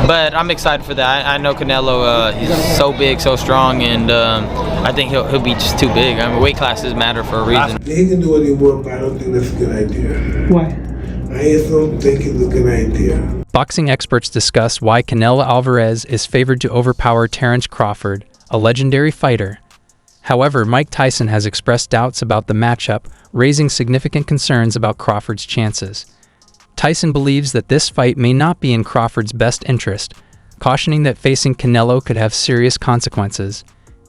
But I'm excited for that. I know Canelo, he's so big, so strong, and I think he'll be just too big. I mean, weight classes matter for a reason. He can do what he wants, but I don't think that's a good idea. Why? I just don't think it's a good idea. Boxing experts discuss why Canelo Alvarez is favored to overpower Terence Crawford, a legendary fighter. However, Mike Tyson has expressed doubts about the matchup, raising significant concerns about Crawford's chances. Tyson believes that this fight may not be in Crawford's best interest, cautioning that facing Canelo could have serious consequences.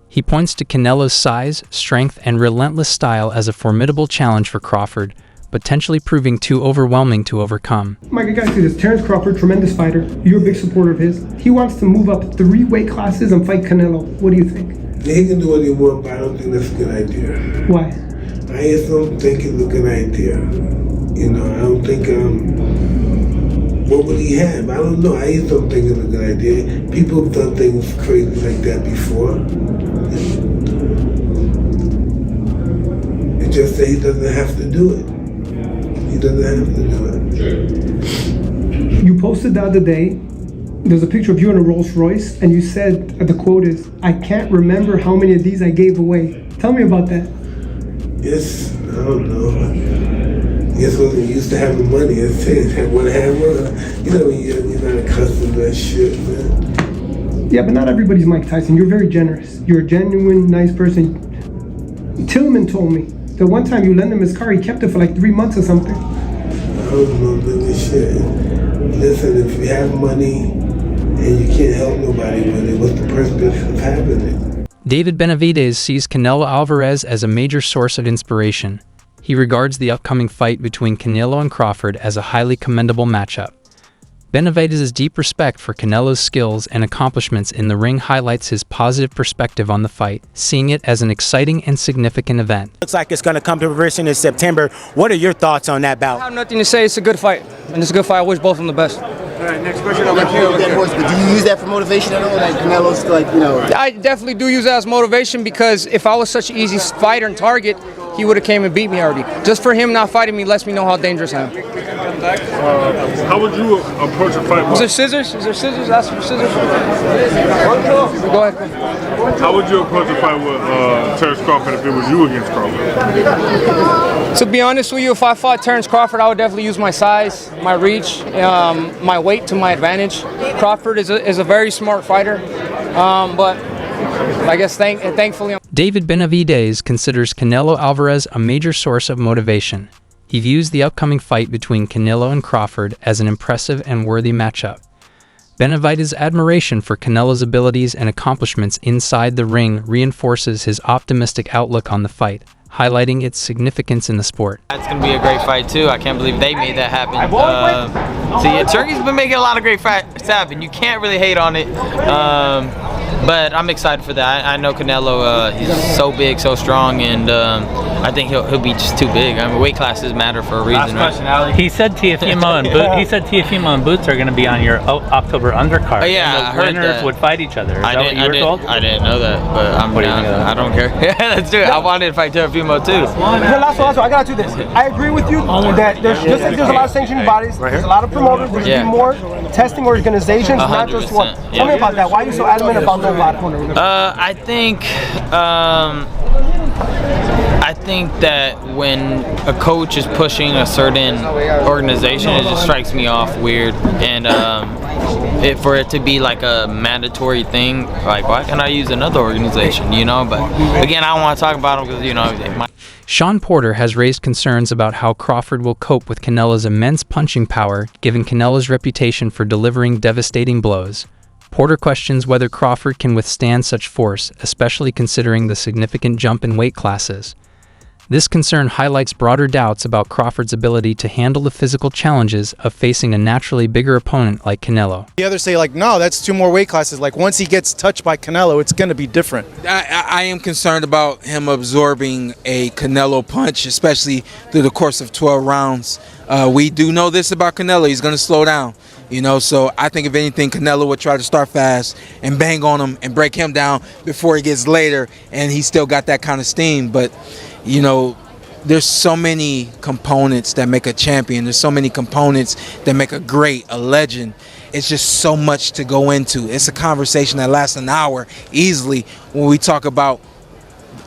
He points to Canelo's size, strength, and relentless style as a formidable challenge for Crawford, potentially proving too overwhelming to overcome. Mike, I gotta see this. Terence Crawford, tremendous fighter. You're a big supporter of his. He wants to move up 3 weight classes and fight Canelo. What do you think? He can do what he wants, but I don't think that's a good idea. Why? I just don't think it's a good idea. You know, I don't think, what would he have? I don't know. I just don't think it's a good idea. People have done things crazy like that before. It's just that he doesn't have to do it. He doesn't have to do it. You posted the other day, there's a picture of you in a Rolls Royce, and you said, the quote is, "I can't remember how many of these I gave away." Tell me about that. Yes, I don't know. I guess wasn't used to having money. It's what I have. You know, you're not accustomed to that shit, man. Yeah, but not everybody's Mike Tyson. You're very generous. You're a genuine, nice person. Tillman told me that one time you lent him his car, he kept it for like 3 months or something. I don't know, this shit. Listen, if you have money and you can't help nobody with it, what's the purpose of having it? David Benavidez sees Canelo Alvarez as a major source of inspiration. He regards the upcoming fight between Canelo and Crawford as a highly commendable matchup. Benavidez's deep respect for Canelo's skills and accomplishments in the ring highlights his positive perspective on the fight, seeing it as an exciting and significant event. Looks like it's going to come to fruition in September. What are your thoughts on that bout? I have nothing to say. It's a good fight, and it's a good fight. I wish both of them the best. All right, next question. Do you use that for motivation at all? Like Canelo's, like, you know? I definitely do use that as motivation, because if I was such an easy fighter and target, he would have came and beat me already. Just for him not fighting me lets me know how dangerous I am. How would you approach a fight? Is there scissors? Is there scissors? Ask for scissors. Go ahead. How would you approach a fight with Terence Crawford if it was you against Crawford? To be honest with you, if I fought Terence Crawford, I would definitely use my size, my reach, my weight to my advantage. Crawford is a very smart fighter, but I guess thankfully. David Benavidez considers Canelo Alvarez a major source of motivation. He views the upcoming fight between Canelo and Crawford as an impressive and worthy matchup. Benavidez's admiration for Canelo's abilities and accomplishments inside the ring reinforces his optimistic outlook on the fight, highlighting its significance in the sport. It's going to be a great fight, too. I can't believe they made that happen. Turkey's been making a lot of great fights happen. You can't really hate on it. But I'm excited for that. I know Canelo, he's so big, so strong, and I think he'll be just too big. I mean, weight classes matter for a reason. Last question, Ali. He said Teofimo and Boots are going to be on your October undercard. Oh, yeah, and the I heard winners that. would fight each other. Is that what you were told? I didn't know that, but I'm down. I don't care. Yeah, let's do it. I wanted to fight Teofimo too. Last one. I gotta do this. I agree with you that there's a lot of sanctioning bodies. There's a lot of promoters. There's gonna be more testing organizations, not just one. Tell me about that. Why are you so adamant about no body? I think that when a coach is pushing a certain organization, it just strikes me off weird. And for it to be like a mandatory thing, like, why can't I use another organization, you know? But again, I don't want to talk about them because, you know, it might. Sean Porter has raised concerns about how Crawford will cope with Canelo's immense punching power, given Canelo's reputation for delivering devastating blows. Porter questions whether Crawford can withstand such force, especially considering the significant jump in weight classes. This concern highlights broader doubts about Crawford's ability to handle the physical challenges of facing a naturally bigger opponent like Canelo. The others say, like, no, that's 2 more weight classes. Like, once he gets touched by Canelo, it's going to be different. I am concerned about him absorbing a Canelo punch, especially through the course of 12 rounds. We do know this about Canelo. He's going to slow down. You know, so I think if anything, Canelo would try to start fast and bang on him and break him down before he gets later, and he still got that kind of steam. But, you know, there's so many components that make a champion. There's so many components that make a great, a legend. it's just so much to go into. It's a conversation that lasts an hour easily when we talk about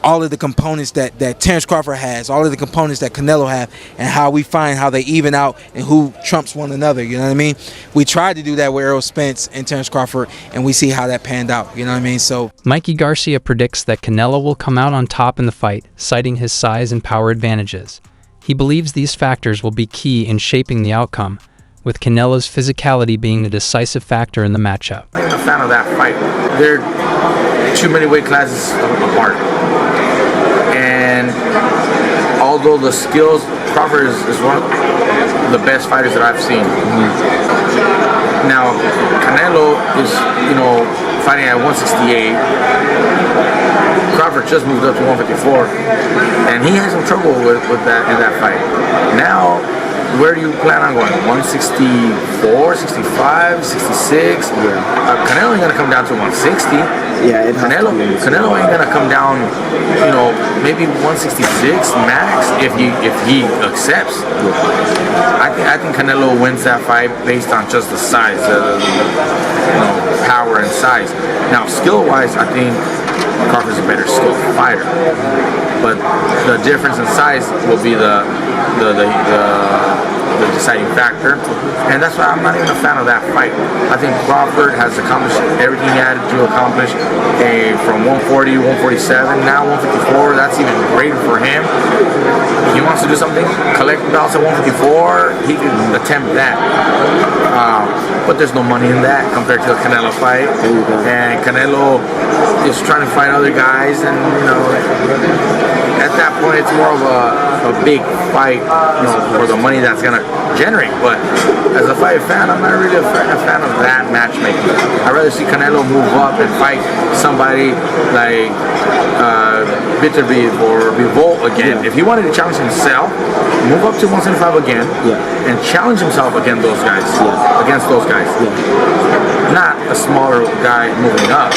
all of the components that Terence Crawford has, all of the components that Canelo have, and how we find how they even out and who trumps one another, you know what I mean? We tried to do that with Errol Spence and Terence Crawford, and we see how that panned out, you know what I mean? So Mikey Garcia predicts that Canelo will come out on top in the fight, citing his size and power advantages. He believes these factors will be key in shaping the outcome, with Canelo's physicality being the decisive factor in the matchup. I'm a fan of that fight. They're too many weight classes apart. And although the skills, Crawford is one of the best fighters that I've seen. Now, Canelo is, fighting at 168. Crawford just moved up to 154, and he had some trouble with that in that fight. Now, where do you plan on going? 164, 65, 66? Canelo ain't gonna come down to 160. Yeah, Canelo ain't gonna come down, maybe 166 max if he accepts. I think Canelo wins that fight based on just the size, power and size. Now, skill-wise, I think Crawford's a better skilled fighter, but the difference in size will be the deciding factor, and that's why I'm not even a fan of that fight. I think Crawford has accomplished everything he had to accomplish from 140, 147, now 154. That's even greater for him. He wants to do something, collect belts at 154, he can attempt that. But there's no money in that compared to the Canelo fight. And Canelo is trying to fight other guys, and at that point it's more of a big fight, for the money that's gonna generate. But as a fight fan, I'm not really a fan of that matchmaking. I'd rather see Canelo move up and fight somebody like Bitterbeef or Revolt again. If he wanted to challenge himself, move up to 175 again, and challenge himself against those guys. Not a smaller guy moving up.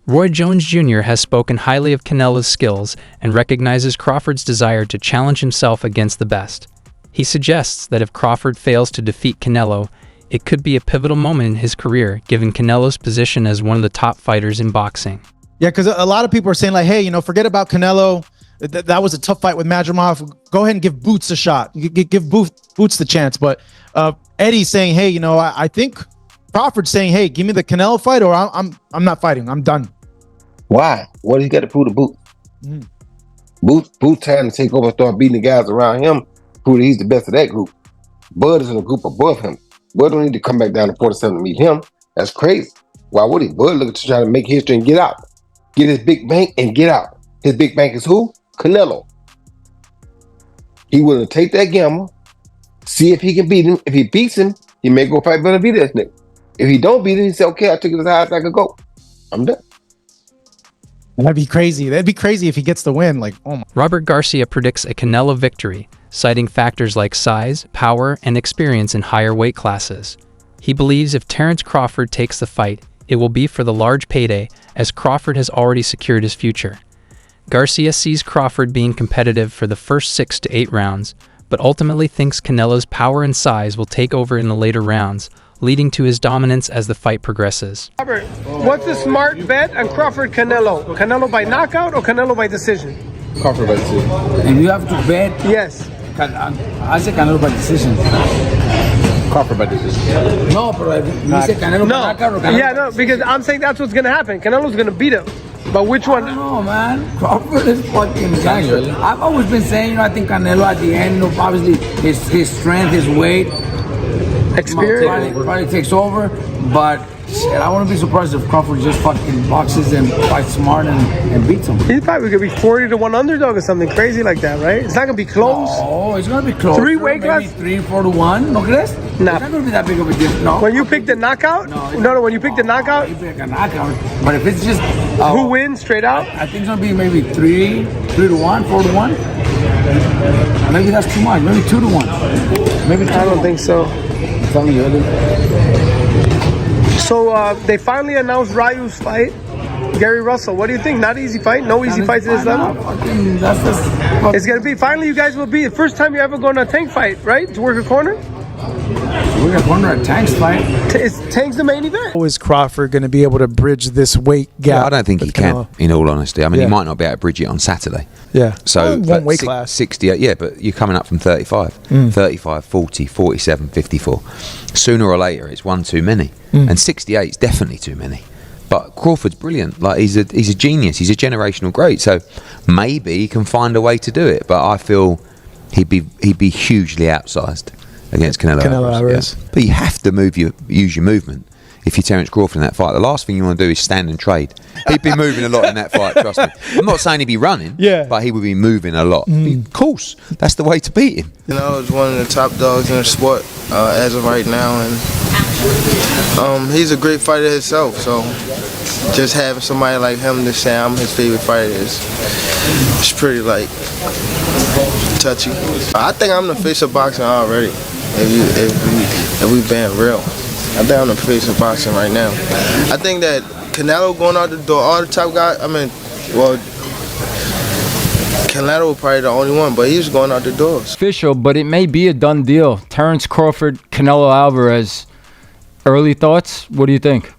Roy Jones Jr. has spoken highly of Canelo's skills and recognizes Crawford's desire to challenge himself against the best. He suggests that if Crawford fails to defeat Canelo, it could be a pivotal moment in his career, given Canelo's position as one of the top fighters in boxing. Yeah, because a lot of people are saying, like, hey, forget about Canelo. That was a tough fight with Madrimov. Go ahead and give Boots a shot. Give Boots the chance. But Eddie's saying, hey, I think Crawford's saying, hey, give me the Canelo fight, or I'm not fighting. I'm done. Why? What does he got to prove to Boots? Boots trying to take over and start beating the guys around him, prove that he's the best of that group. Bud is in a group above him. Bud don't need to come back down to 47 to meet him. That's crazy. Why would he? Bud looking to try to make history and get out. Get his big bank and get out. His big bank is who? Canelo. He willing to take that gamble, see if he can beat him. If he beats him, he may go fight Benavidez next. If he don't beat him, he say, okay, I took it as high as I could go. I'm done. That'd be crazy. That'd be crazy if he gets the win. Like, oh my. Robert Garcia predicts a Canelo victory, citing factors like size, power, and experience in higher weight classes. He believes if Terence Crawford takes the fight, it will be for the large payday, as Crawford has already secured his future. Garcia sees Crawford being competitive for the first 6 to 8 rounds, but ultimately thinks Canelo's power and size will take over in the later rounds, leading to his dominance as the fight progresses. Robert, what's a smart bet on Crawford-Canelo? Canelo by knockout or Canelo by decision? Crawford by decision. If you have to bet, yes. I say Canelo by decision. Crawford by decision. No, but you say Canelo by knockout or Canelo? Yeah, no, because I'm saying that's what's going to happen. Canelo's going to beat him. But which one? No, man. Crawford is fucking gangster. I've always been saying, I think Canelo at the end, obviously his strength, his weight, experience probably takes over, but shit, I wouldn't be surprised if Crawford just fucking boxes and fights smart and beats him. He's probably gonna be 40-1 underdog or something crazy like that, right? It's not gonna be close. Oh, it's gonna be close. 3 weight class, 3-4-1. No crees? Nah. It's not gonna be that big of a difference. No. When you pick the knockout? No. When you pick the knockout? You pick a knockout. But if it's just who wins straight out? I think it's gonna be maybe 3-1, 4-1. Maybe that's too much. Maybe 2-1. Maybe 2-1. I don't think so. Tell me, So they finally announced Ryu's fight, Gary Russell. What do you think? Not easy fight? No easy fights at this level? It's going to be. Finally, you guys will be the first time you're ever going to a tank fight, right? To work a corner? We got one at Tank's fight. Is Tank's the main event? Is Crawford going to be able to bridge this weight gap? Yeah, I don't think he can, in all honesty. I mean, he might not be able to bridge it on Saturday. Yeah. So one weight class. 68, yeah, but you're coming up from 35. 35, 40, 47, 54. Sooner or later, it's one too many. And 68 is definitely too many. But Crawford's brilliant. Like, he's a genius. He's a generational great. So maybe he can find a way to do it. But I feel he'd be hugely outsized against Canelo Alvarez. Yeah. But you have to use your movement. If you're Terence Crawford in that fight, the last thing you want to do is stand and trade. He'd be moving a lot in that fight, trust me. I'm not saying he'd be running, but he would be moving a lot. Of course, that's the way to beat him. Canelo is one of the top dogs in the sport as of right now, and he's a great fighter himself. So just having somebody like him to say I'm his favorite fighter is pretty like touchy. I think I'm the face of boxing already. If we being real. I think I'm the face of boxing right now. I think that Canelo going out the door, all the top guys, Canelo probably the only one, but he's going out the doors. Official, but it may be a done deal. Terence Crawford, Canelo Alvarez. Early thoughts? What do you think?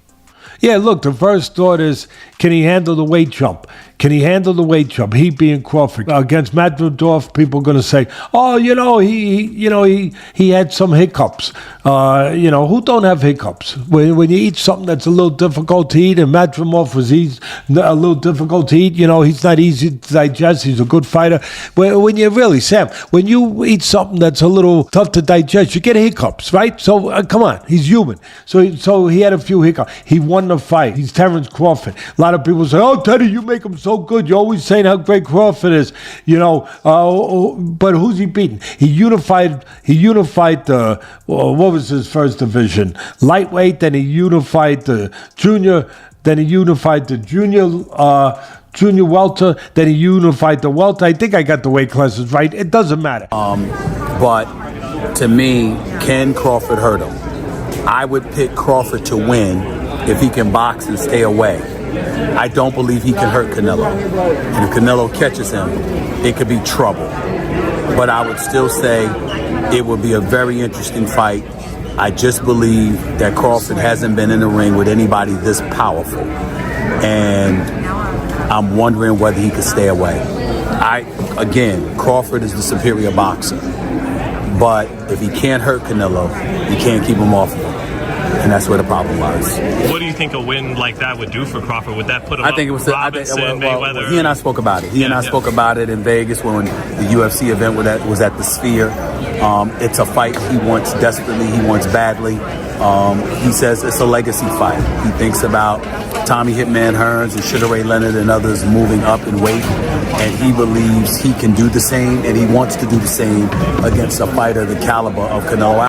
Yeah, look, the first thought is, can he handle the weight jump? Can he handle the weight jump? He being Crawford against Matvedorf, people are going to say, "Oh, he had some hiccups." Who don't have hiccups? When you eat something that's a little difficult to eat, and Matvedorf was a little difficult to eat. He's not easy to digest. He's a good fighter. When you eat something that's a little tough to digest, you get hiccups, right? So come on, he's human. So he had a few hiccups. He won the fight. He's Terence Crawford. A lot of people say, "Oh, Teddy, you make him so good. You're always saying how great Crawford is." But who's he beating? He unified the what was his first division? Lightweight. Then he unified the junior. Then he unified the junior welter. Then he unified the welter. I think I got the weight classes right. It doesn't matter. But to me, can Crawford hurt him? I would pick Crawford to win if he can box and stay away. I don't believe he can hurt Canelo. And if Canelo catches him, it could be trouble. But I would still say it would be a very interesting fight. I just believe that Crawford hasn't been in the ring with anybody this powerful. And I'm wondering whether he could stay away. Again, Crawford is the superior boxer. But if he can't hurt Canelo, you can't keep him off of him. And that's where the problem lies. What do you think a win like that would do for Crawford? Would that put him Robinson, Mayweather? He and I spoke about it. He and I spoke about it in Vegas when the UFC event was at the Sphere. It's a fight he wants desperately. He wants badly. He says it's a legacy fight. He thinks about Tommy Hitman Hearns and Sugar Ray Leonard and others moving up in weight. And he believes he can do the same, and he wants to do the same against a fighter the caliber of Canelo.